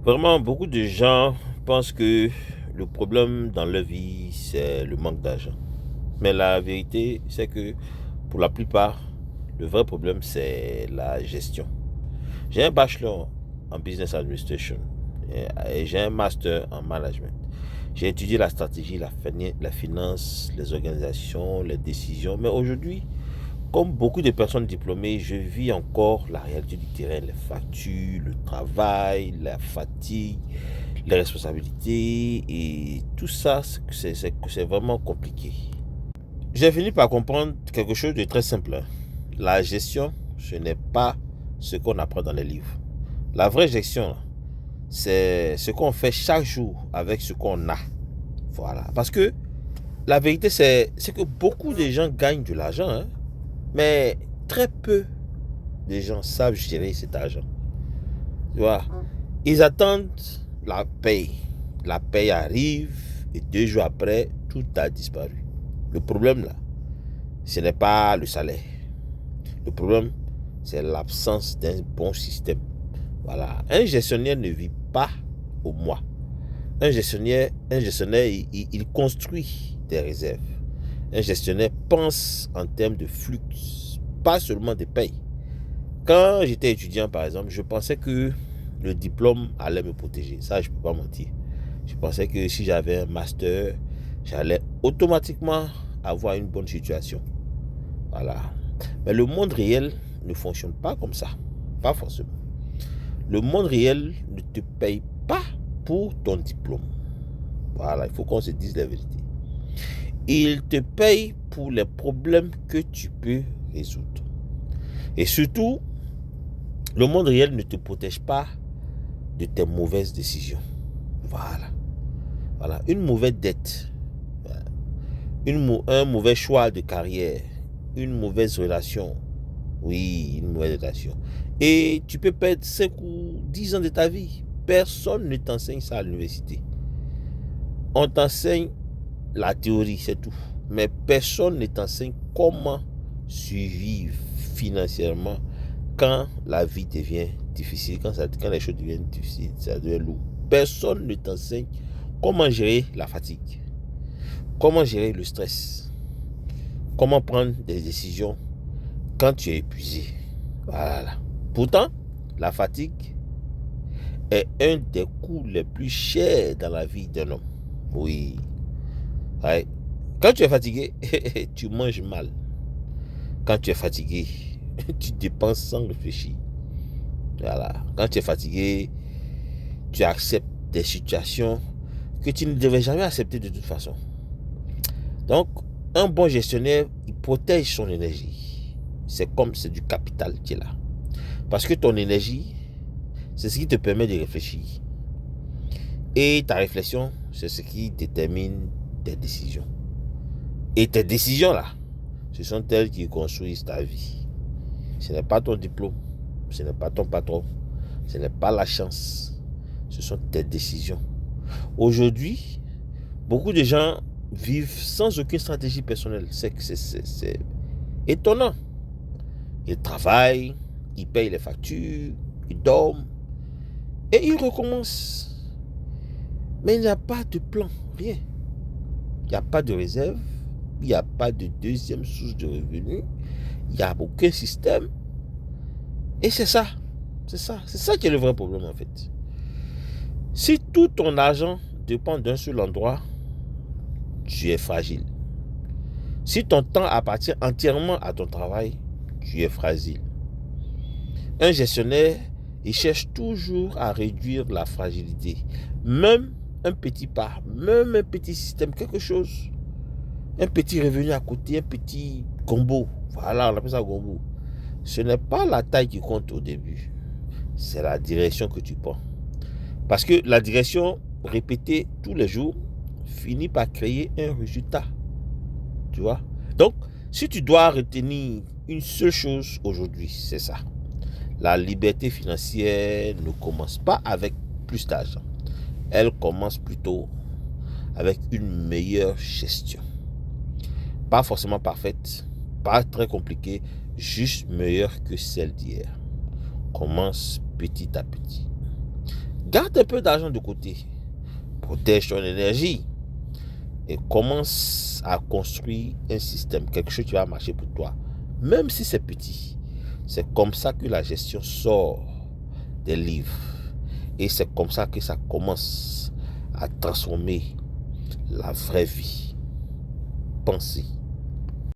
Vraiment, beaucoup de gens pensent que le problème dans leur vie, c'est le manque d'argent. Mais la vérité, c'est que pour la plupart, le vrai problème, c'est la gestion. J'ai un bachelor en business administration et j'ai un master en management. J'ai étudié la stratégie, la finance, les organisations, les décisions. Mais aujourd'hui, comme beaucoup de personnes diplômées, je vis encore la réalité du terrain, les factures, le travail, la fatigue, les responsabilités et tout ça, c'est vraiment compliqué. J'ai fini par comprendre quelque chose de très simple, hein. La gestion, ce n'est pas ce qu'on apprend dans les livres. La vraie gestion, c'est ce qu'on fait chaque jour avec ce qu'on a. Voilà. Parce que la vérité, c'est que beaucoup de gens gagnent de l'argent, hein, mais très peu de gens savent gérer cet argent. Tu vois, ils attendent la paye. La paye arrive et 2 jours après, tout a disparu. Le problème là, ce n'est pas le salaire. Le problème, c'est l'absence d'un bon système. Voilà. Un gestionnaire ne vit pas au mois. Un gestionnaire il construit des réserves. Un gestionnaire pense en termes de flux, pas seulement de paye. Quand j'étais étudiant, par exemple, je pensais que le diplôme allait me protéger. Ça, je ne peux pas mentir. Je pensais que si j'avais un master, j'allais automatiquement avoir une bonne situation. Voilà. Mais le monde réel ne fonctionne pas comme ça. Pas forcément. Le monde réel ne te paye pas pour ton diplôme. Voilà, il faut qu'on se dise la vérité. Il te paye pour les problèmes que tu peux résoudre. Et surtout, le monde réel ne te protège pas de tes mauvaises décisions. Voilà. Voilà. Une mauvaise dette, un mauvais choix de carrière, une mauvaise relation. Oui, une mauvaise relation. Et tu peux perdre 5 ou 10 ans de ta vie. Personne ne t'enseigne ça à l'université. On t'enseigne la théorie, c'est tout. Mais personne ne t'enseigne comment survivre financièrement quand la vie devient difficile, quand les choses deviennent difficiles, ça devient lourd. Personne ne t'enseigne comment gérer la fatigue, comment gérer le stress, comment prendre des décisions quand tu es épuisé. Voilà. Pourtant, la fatigue est un des coûts les plus chers dans la vie d'un homme. Oui. Ouais. Quand tu es fatigué, tu manges mal. Quand tu es fatigué, tu dépenses sans réfléchir. Voilà. Quand tu es fatigué, tu acceptes des situations que tu ne devais jamais accepter de toute façon. Donc, un bon gestionnaire, il protège son énergie. C'est du capital qui est là. Parce que ton énergie, c'est ce qui te permet de réfléchir. Et ta réflexion, c'est ce qui détermine tes décisions. Et tes décisions là, ce sont elles qui construisent ta vie. Ce n'est pas ton diplôme, ce n'est pas ton patron, ce n'est pas la chance, ce sont tes décisions. Aujourd'hui, beaucoup de gens vivent sans aucune stratégie personnelle. C'est étonnant. Ils travaillent, ils payent les factures, ils dorment et ils recommencent. Mais il n'y a pas de plan, rien. Il n'y a pas de réserve, il n'y a pas de deuxième source de revenus, il n'y a aucun système. Et c'est ça qui est le vrai problème en fait. Si tout ton argent dépend d'un seul endroit, tu es fragile. Si ton temps appartient entièrement à ton travail, tu es fragile. Un gestionnaire, il cherche toujours à réduire la fragilité. Même un petit pas, même un petit système, quelque chose, un petit revenu à côté, un petit combo. Voilà, on appelle ça combo. Ce n'est pas la taille qui compte au début, c'est la direction que tu prends. Parce que la direction répétée tous les jours finit par créer un résultat. Tu vois? Donc, si tu dois retenir une seule chose aujourd'hui, c'est ça. La liberté financière ne commence pas avec plus d'argent. Elle commence plutôt avec une meilleure gestion. Pas forcément parfaite, pas très compliquée, juste meilleure que celle d'hier. Commence petit à petit. Garde un peu d'argent de côté. Protège ton énergie. Et commence à construire un système, quelque chose qui va marcher pour toi. Même si c'est petit. C'est comme ça que la gestion sort des livres. Et c'est comme ça que ça commence à transformer la vraie vie. Pensez.